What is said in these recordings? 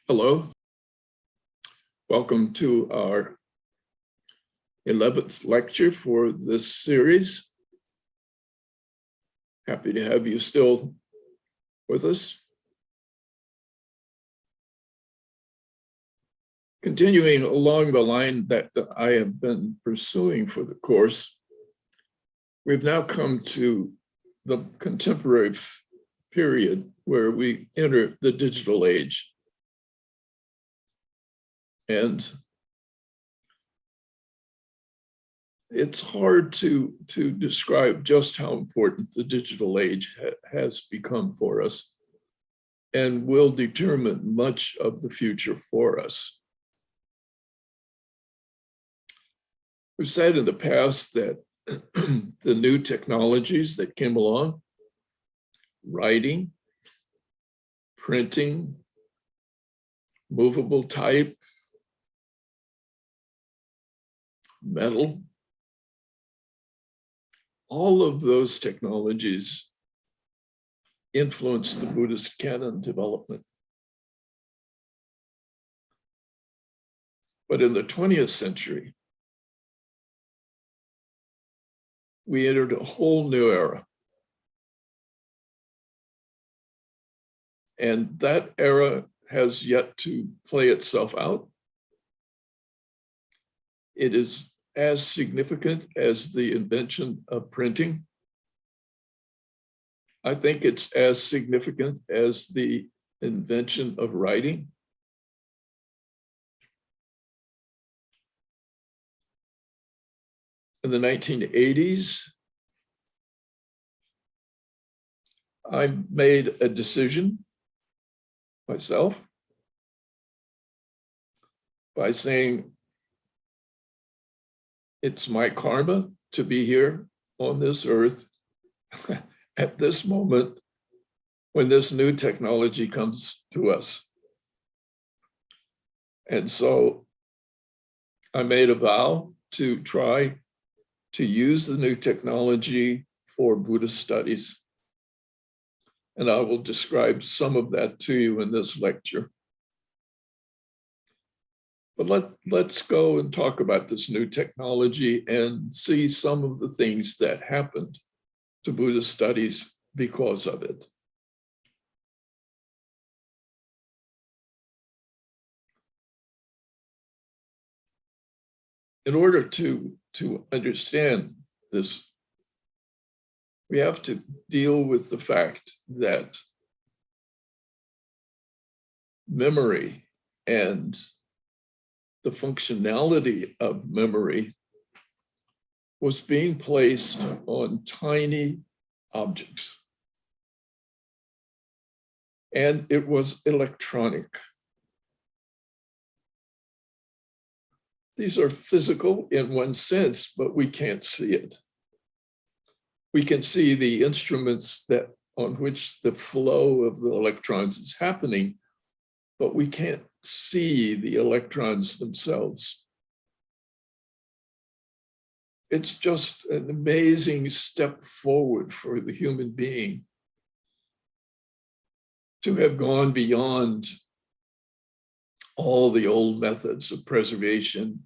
Hello, welcome to our 11th lecture for this series. Happy to have you still with us. Continuing along the line that I have been pursuing for the course, we've now come to the contemporary period where we enter the digital age. And it's hard to describe just how important the digital age has become for us and will determine much of the future for us. We've said in the past that the new technologies that came along, writing, printing, movable type, metal, all of those technologies influenced the Buddhist canon development. But in the 20th century, we entered a whole new era. And that era has yet to play itself out. It is as significant as the invention of printing. I think it's as significant as the invention of writing. In the 1980s, I made a decision myself by saying, it's my karma to be here on this earth at this moment when this new technology comes to us. And so I made a vow to try to use the new technology for Buddhist studies. And I will describe some of that to you in this lecture. But let's go and talk about this new technology and see some of the things that happened to Buddhist studies because of it. In order to understand this, we have to deal with the fact that memory and the functionality of memory was being placed on tiny objects. And it was electronic. These are physical in one sense, but we can't see it. We can see the instruments that on which the flow of the electrons is happening, but we can't see the electrons themselves. It's just an amazing step forward for the human being to have gone beyond all the old methods of preservation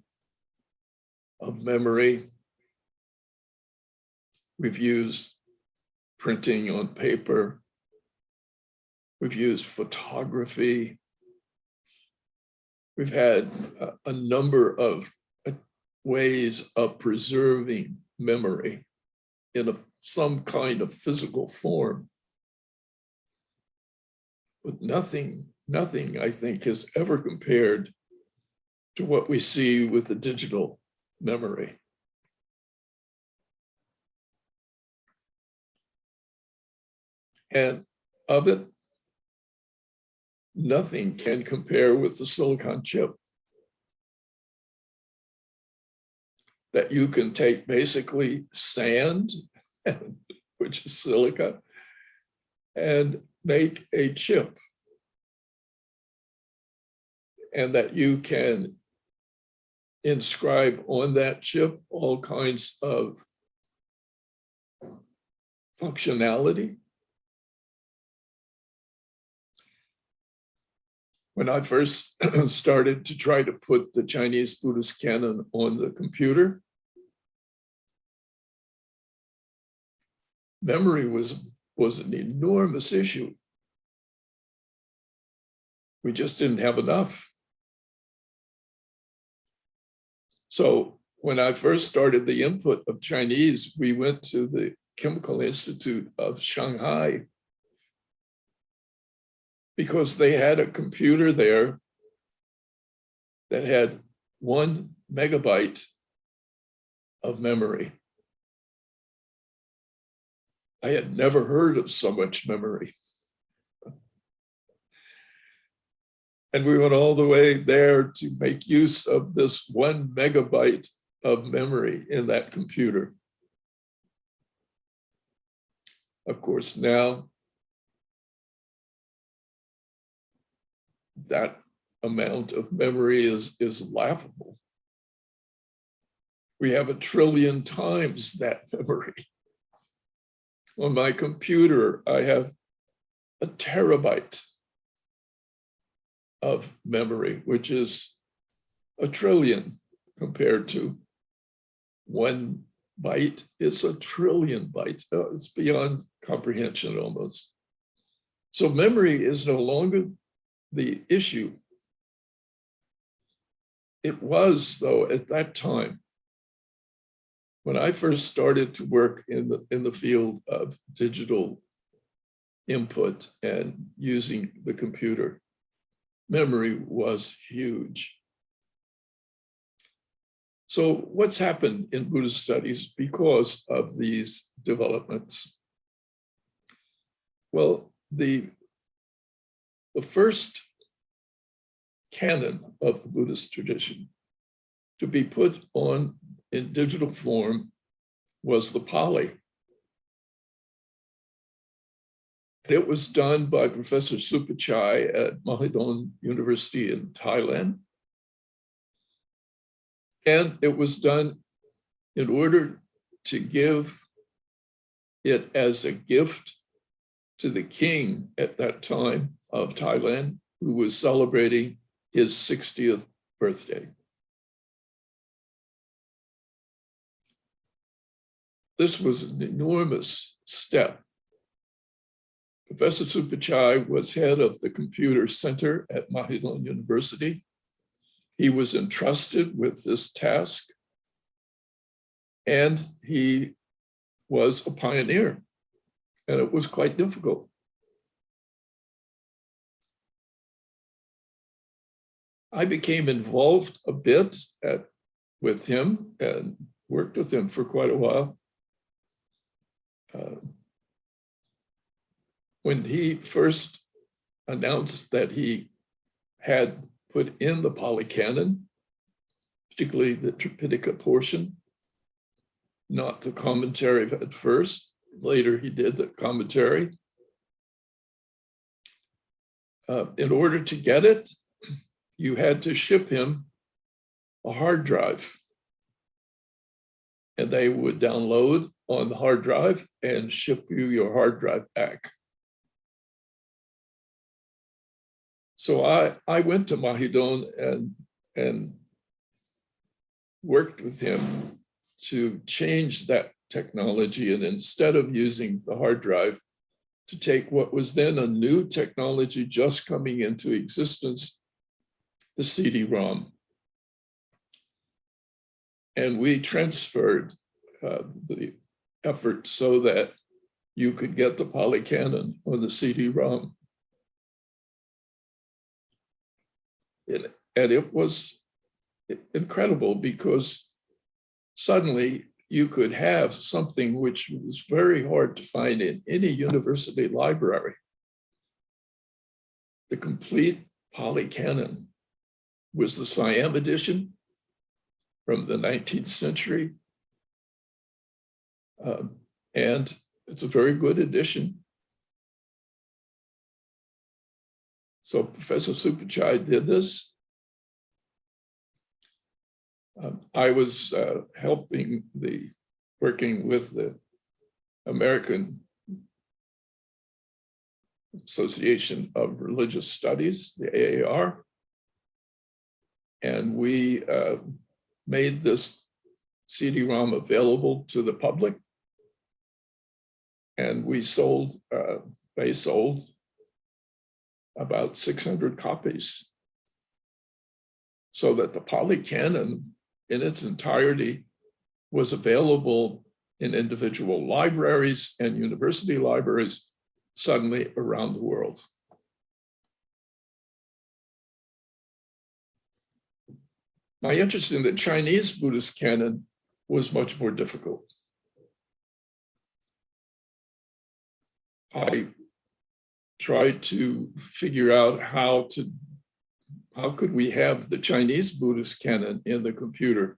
of memory. We've used printing on paper. We've used photography. We've had a number of ways of preserving memory in some kind of physical form. But nothing, I think, has ever compared to what we see with the digital memory. And of it, nothing can compare with the silicon chip. That you can take basically sand, which is silica, and make a chip. And that you can inscribe on that chip all kinds of functionality. when I first started to try to put the Chinese Buddhist canon on the computer, memory was an enormous issue. We just didn't have enough. So when I first started the input of Chinese, we went to the Chemical Institute of Shanghai because they had a computer there that had 1 megabyte of memory. I had never heard of so much memory. And we went all the way there to make use of this 1 megabyte of memory in that computer. Of course, now that amount of memory is laughable. We have 1 trillion times that memory. On my computer, I have 1 terabyte of memory, which is 1 trillion compared to 1 byte. It's 1 trillion bytes. It's beyond comprehension almost. So memory is no longer the issue. It was, though, at that time. When I first started to work in the field of digital input and using the computer, memory was huge. So what's happened in Buddhist studies because of these developments? Well, the first canon of the Buddhist tradition to be put on in digital form was the Pali. It was done by Professor Supachai at Mahidol University in Thailand. And it was done in order to give it as a gift to the king at that time of Thailand, who was celebrating his 60th birthday. This was an enormous step. Professor Supachai was head of the computer center at Mahidol University. He was entrusted with this task, and he was a pioneer, and it was quite difficult. I became involved a bit with him and worked with him for quite a while. When he first announced that he had put in the Pali Canon, particularly the Tripitaka portion, not the commentary at first, later he did the commentary. In order to get it, you had to ship him a hard drive, and they would download on the hard drive and ship you your hard drive back. So I went to Mahidol and worked with him to change that technology, and instead of using the hard drive, to take what was then a new technology just coming into existence, the CD-ROM. And we transferred the effort so that you could get the Pali Canon on the CD-ROM. And it was incredible because suddenly you could have something which was very hard to find in any university library. The complete Pali Canon was the Siam edition from the 19th century. And it's a very good edition. So Professor Supachai did this. I was working with the American Association of Religious Studies, the AAR. And we made this CD-ROM available to the public. And we sold, they sold about 600 copies, so that the Poly Canon in its entirety was available in individual libraries and university libraries suddenly around the world. My interest in the Chinese Buddhist canon was much more difficult. I tried to figure out how could we have the Chinese Buddhist canon in the computer.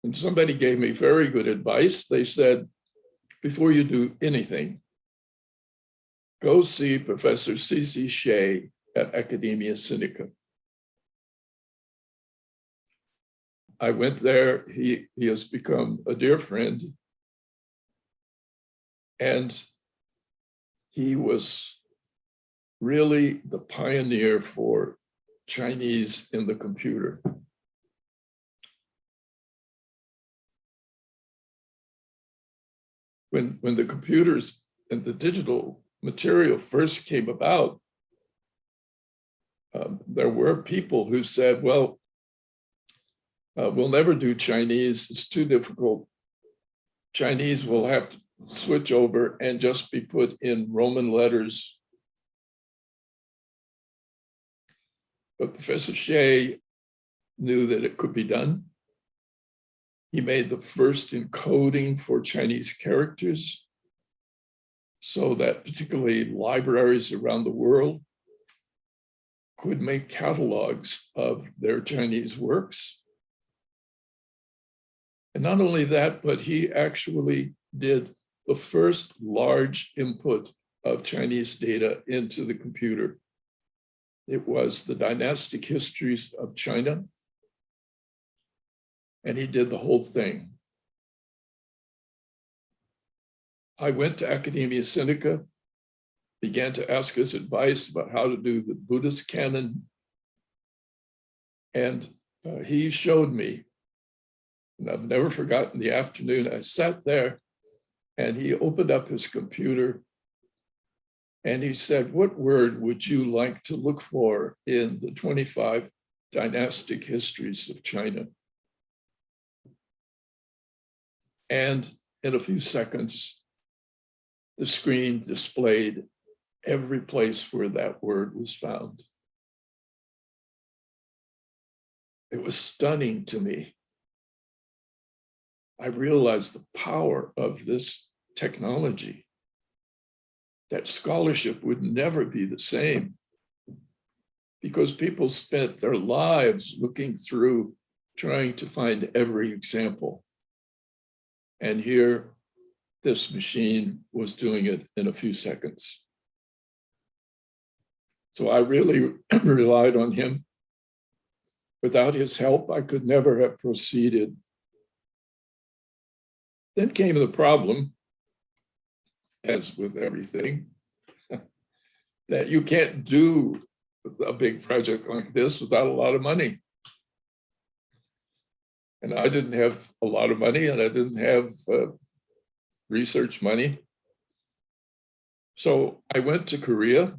And somebody gave me very good advice. They said, before you do anything, go see Professor C.C. Shea at Academia Sinica. I went there. He has become a dear friend. And he was really the pioneer for Chinese in the computer. When the computers and the digital material first came about, there were people who said, well, we'll never do Chinese, it's too difficult. Chinese will have to switch over and just be put in Roman letters. But Professor Shea knew that it could be done. He made the first encoding for Chinese characters so that particularly libraries around the world could make catalogs of their Chinese works. And not only that, but he actually did the first large input of Chinese data into the computer. It was the dynastic histories of China. And he did the whole thing. I went to Academia Sinica, began to ask his advice about how to do the Buddhist canon. And he showed me, and I've never forgotten the afternoon. I sat there and he opened up his computer and he said, what word would you like to look for in the 25 dynastic histories of China? And in a few seconds, the screen displayed every place where that word was found. It was stunning to me. I realized the power of this technology, that scholarship would never be the same because people spent their lives looking through, trying to find every example. And here, this machine was doing it in a few seconds. So I really relied on him. Without his help, I could never have proceeded. Then came the problem, as with everything, that you can't do a big project like this without a lot of money. And I didn't have a lot of money and I didn't have research money. So I went to Korea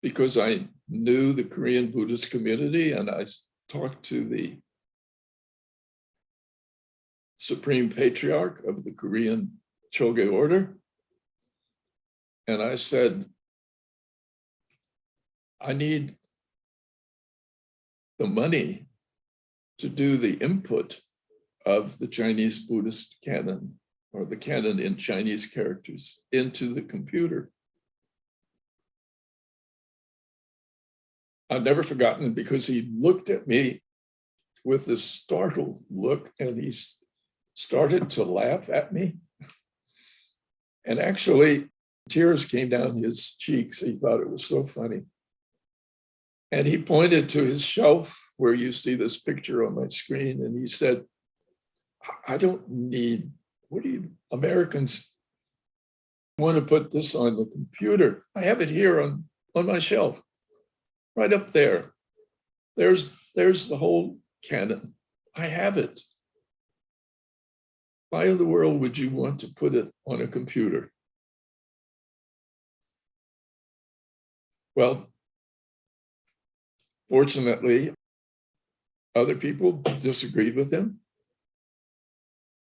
because I knew the Korean Buddhist community and I talked to the Supreme Patriarch of the Korean Choge order. And I said, I need the money to do the input of the Chinese Buddhist canon or the canon in Chinese characters into the computer. I've never forgotten it because he looked at me with this startled look and he started to laugh at me. And actually, tears came down his cheeks. He thought it was so funny. And he pointed to his shelf where you see this picture on my screen. And he said, I don't need, what do you, Americans want to put this on the computer. I have it here on my shelf, right up there. There's the whole Canon. I have it. Why in the world would you want to put it on a computer? Well, fortunately, other people disagreed with him.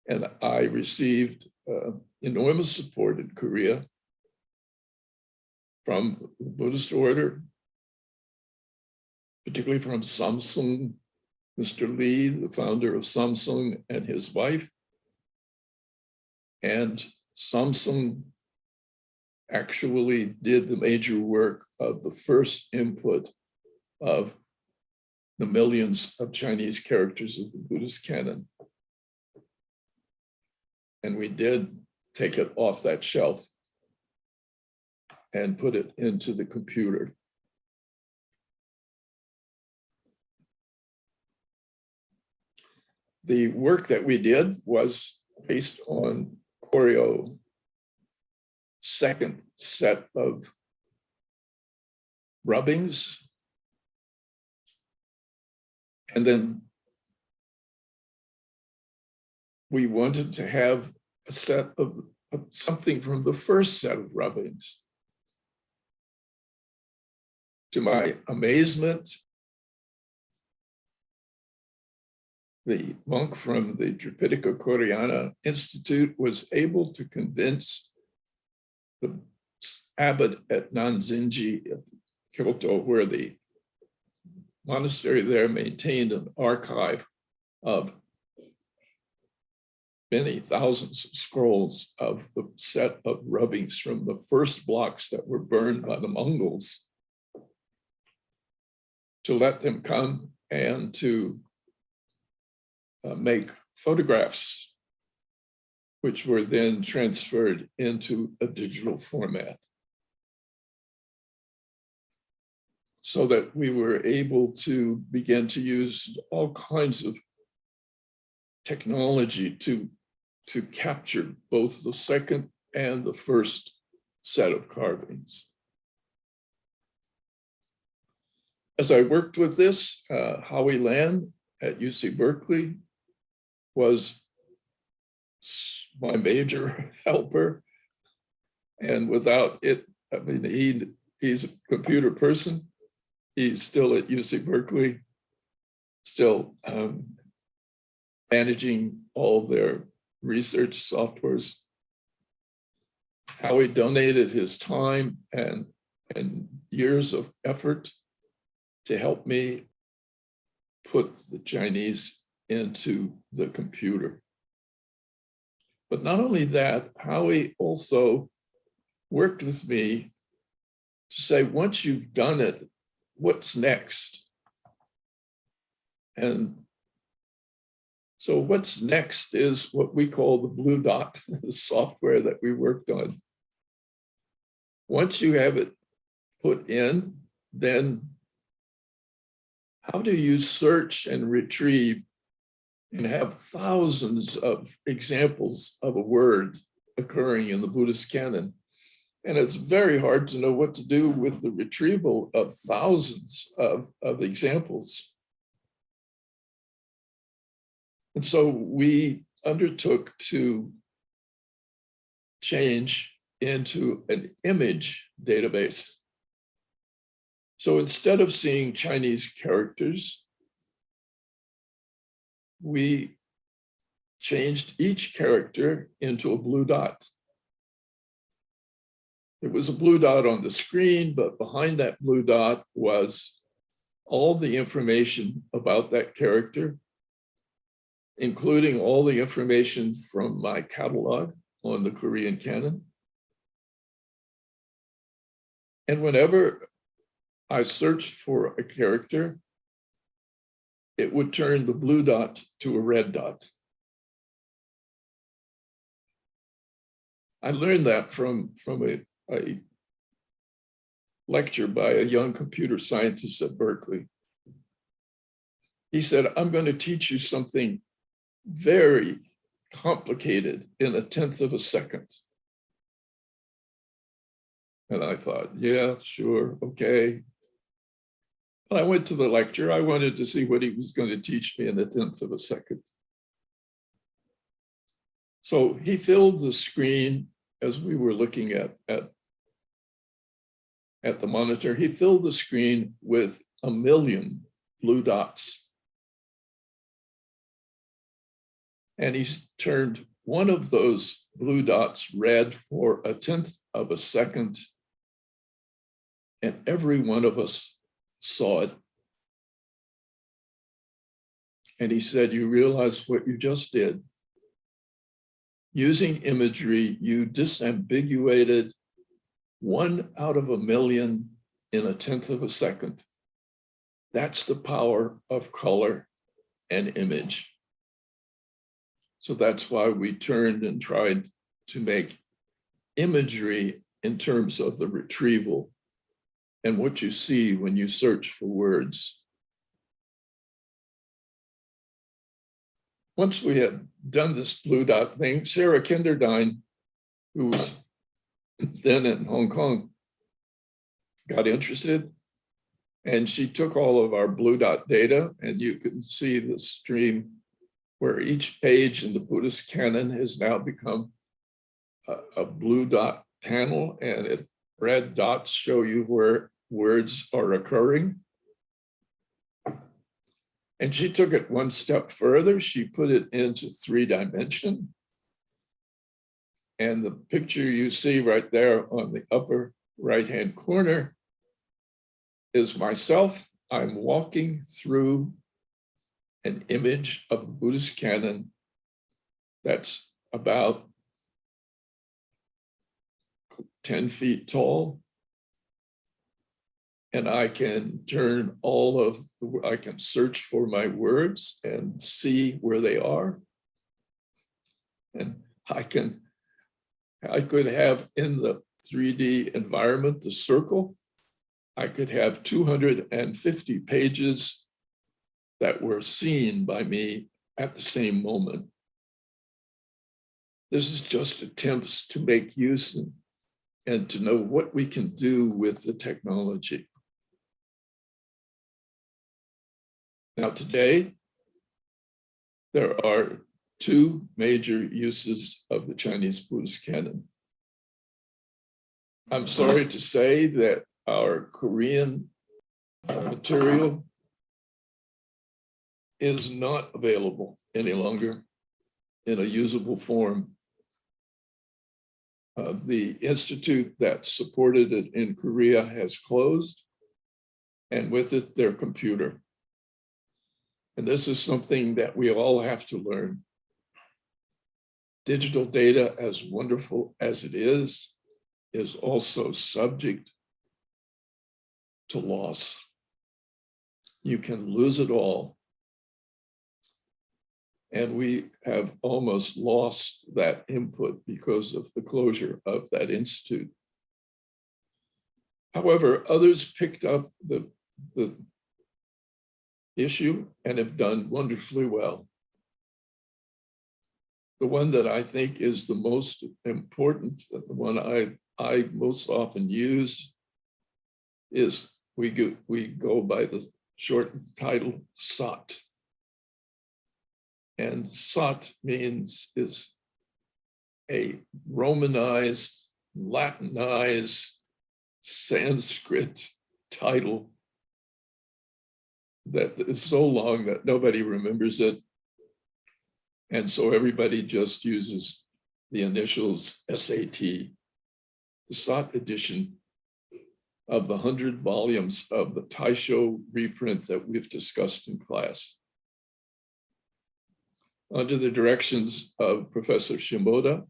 And I received enormous support in Korea from the Buddhist order, particularly from Samsung, Mr. Lee, the founder of Samsung, and his wife. And Samsung actually did the major work of the first input of the millions of Chinese characters of the Buddhist canon. And we did take it off that shelf and put it into the computer. The work that we did was based on Koryo's second set of rubbings. And then we wanted to have a set of something from the first set of rubbings. To my amazement, the monk from the Tripitaka Koreana Institute was able to convince the abbot at Nanzinji, Kyoto, where the monastery there maintained an archive of many thousands of scrolls of the set of rubbings from the first blocks that were burned by the Mongols, to let them come and to make photographs, which were then transferred into a digital format, so that we were able to begin to use all kinds of technology to capture both the second and the first set of carvings. As I worked with this, Howie Land at UC Berkeley was my major helper. And without it, I mean, he's a computer person. He's still at UC Berkeley, still managing all their research softwares. Howie donated his time and years of effort to help me put the Chinese into the computer. But not only that, Howie also worked with me to say, once you've done it, what's next? And so what's next is what we call the blue dot, the software that we worked on. Once you have it put in, then how do you search and retrieve and have thousands of examples of a word occurring in the Buddhist canon? And it's very hard to know what to do with the retrieval of thousands of examples. And so we undertook to change into an image database. So instead of seeing Chinese characters, we changed each character into a blue dot. It was a blue dot on the screen, but behind that blue dot was all the information about that character, including all the information from my catalog on the Korean canon. And whenever I searched for a character, it would turn the blue dot to a red dot. I learned that from a lecture by a young computer scientist at Berkeley. He said, I'm going to teach you something very complicated in 1/10 of a second. And I thought, yeah, sure, okay. And I went to the lecture. I wanted to see what he was going to teach me in a tenth of a second. So he filled the screen as we were looking at the monitor. He filled the screen with 1 million blue dots. And he turned one of those blue dots red for a tenth of a second. And every one of us saw it. And he said, you realize what you just did? Using imagery, you disambiguated 1 out of 1 million in a tenth of a second. That's the power of color and image. So that's why we turned and tried to make imagery in terms of the retrieval and what you see when you search for words. Once we had done this blue dot thing, Sarah Kinderdine, who was then in Hong Kong, got interested, and she took all of our blue dot data, and you can see the stream where each page in the Buddhist canon has now become a blue dot panel, and red dots show you where words are occurring. And she took it one step further. She put it into 3-dimension. And the picture you see right there on the upper right-hand corner is myself. I'm walking through an image of the Buddhist canon that's about 10 feet tall. And I can turn I can search for my words and see where they are. And I could have in the 3D environment, the circle, I could have 250 pages that were seen by me at the same moment. This is just attempts to make use and to know what we can do with the technology. Now today, there are 2 major uses of the Chinese Buddhist canon. I'm sorry to say that our Korean material is not available any longer in a usable form. The institute that supported it in Korea has closed, and with it, their computer. And this is something that we all have to learn. Digital data, as wonderful as it is also subject to loss. You can lose it all. And we have almost lost that input because of the closure of that institute. However, others picked up the issue and have done wonderfully well. The one that I think is the most important, the one I most often use, is we go by the short title SAT. And SAT is a Romanized, Latinized Sanskrit title that is so long that nobody remembers it. And so everybody just uses the initials SAT. The SAT edition of the 100 volumes of the Taisho reprint that we've discussed in class. Under the directions of Professor Shimoda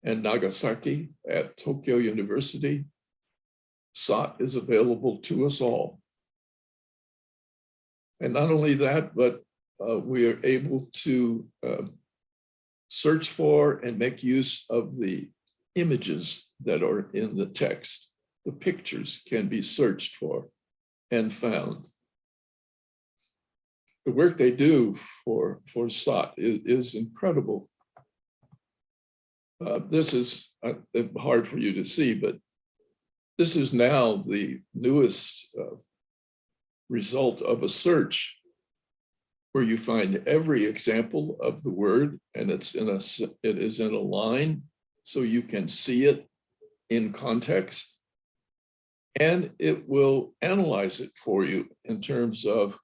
and Nagasaki at Tokyo University, SAT is available to us all. And not only that, but we are able to search for and make use of the images that are in the text. The pictures can be searched for and found. The work they do for SAT is incredible. This is hard for you to see, but This is now the newest result of a search where you find every example of the word, and it is in a line, so you can see it in context, and it will analyze it for you in terms of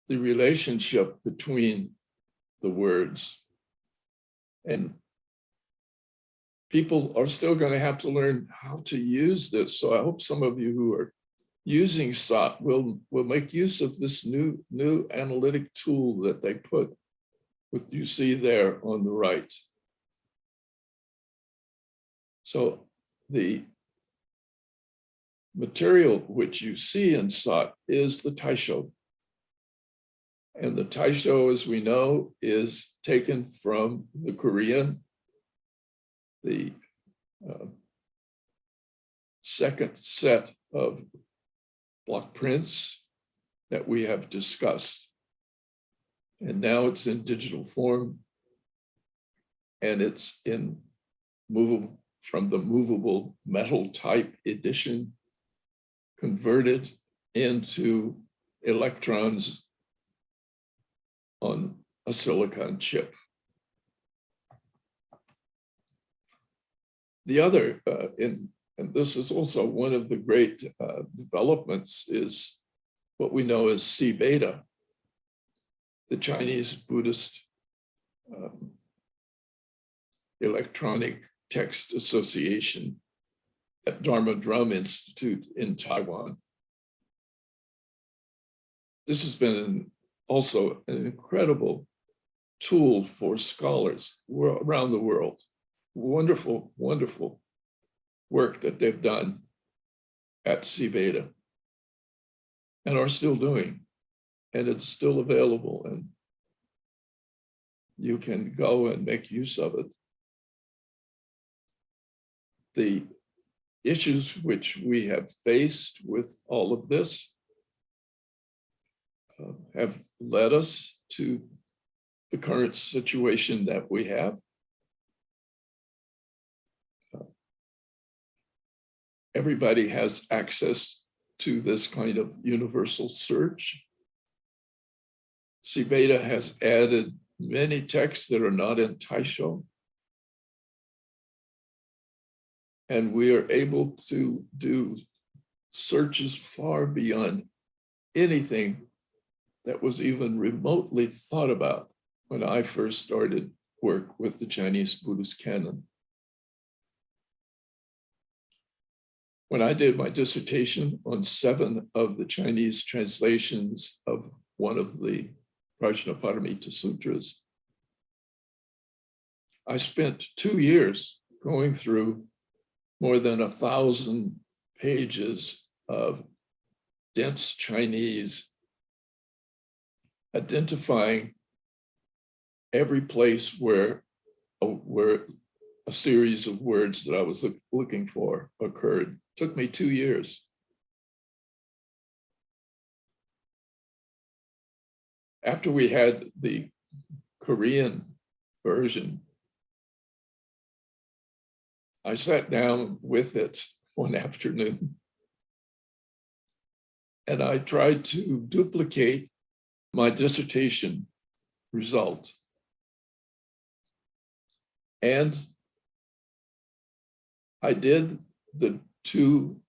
the relationship between the words. And people are still going to have to learn how to use this. So I hope some of you who are using SOT will make use of this new analytic tool that they put, what you see there on the right. So the material which you see in SOT is the taisho. And the taisho, as we know, is taken from the Korean, the second set of block prints that we have discussed. And now it's in digital form, and it's in movable, from the movable metal type edition, converted into electrons on a silicon chip. The other, and this is also one of the great developments, is what we know as C-beta, the Chinese Buddhist Electronic Text Association at Dharma Drum Institute in Taiwan. This has been also an incredible tool for scholars around the world. Wonderful, wonderful work that they've done at C-beta and are still doing, and it's still available, and you can go and make use of it. The issues which we have faced with all of this have led us to the current situation that we have. Everybody has access to this kind of universal search. C-beta has added many texts that are not in Taisho. And we are able to do searches far beyond anything that was even remotely thought about when I first started work with the Chinese Buddhist canon. When I did my dissertation on 7 of the Chinese translations of one of the Prajnaparamita Sutras, I spent 2 years going through more than 1,000 pages of dense Chinese, identifying every place where a series of words that I was looking for occurred. It took me 2 years. After we had the Korean version, I sat down with it one afternoon and I tried to duplicate my dissertation result. And I did the 2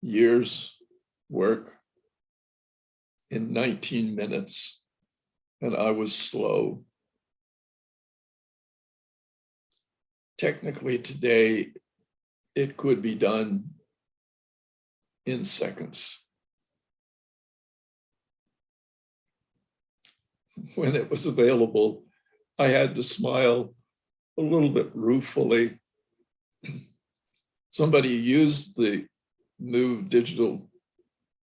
years work in 19 minutes, and I was slow. Technically today, it could be done in seconds. When it was available, I had to smile a little bit ruefully. Somebody used the new digital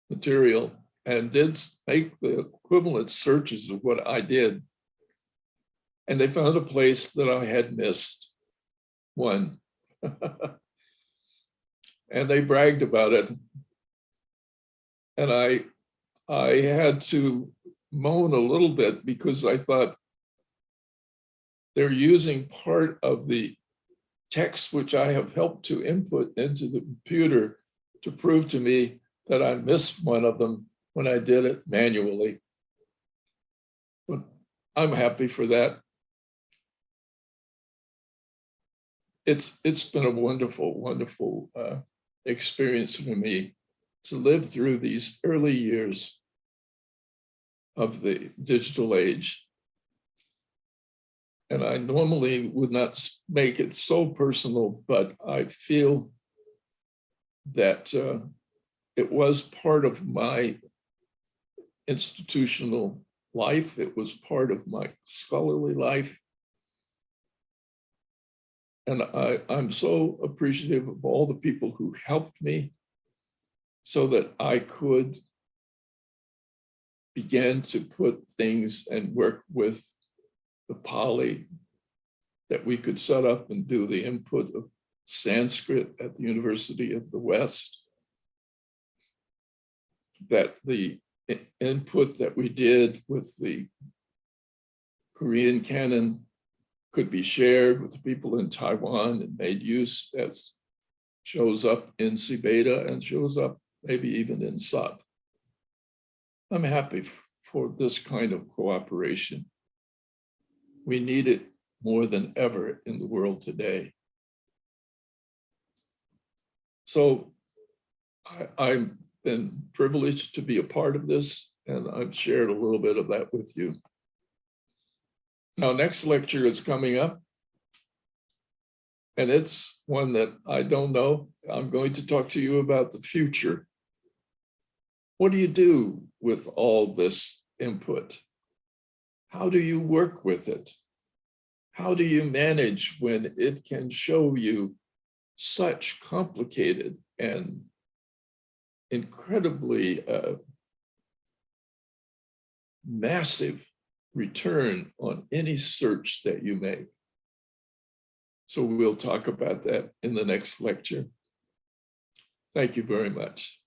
material and did make the equivalent searches of what I did. And they found a place that I had missed. One. And they bragged about it. And I had to moan a little bit because I thought they're using part of the text which I have helped to input into the computer to prove to me that I missed one of them when I did it manually. But I'm happy for that. It's been a wonderful, wonderful experience for me to live through these early years of the digital age. And I normally would not make it so personal, but I feel that it was part of my institutional life. It was part of my scholarly life. And I'm so appreciative of all the people who helped me so that I could begin to put things and work with the Pali, that we could set up and do the input of Sanskrit at the University of the West, that the input that we did with the Korean Canon could be shared with the people in Taiwan and made use, as shows up in Sibeta and shows up maybe even in Sat. I'm happy for this kind of cooperation. We need it more than ever in the world today. So I've been privileged to be a part of this, and I've shared a little bit of that with you. Now, next lecture is coming up, and it's one that I don't know. I'm going to talk to you about the future. What do you do with all this input? How do you work with it? How do you manage when it can show you such complicated and incredibly massive return on any search that you make? So we'll talk about that in the next lecture. Thank you very much.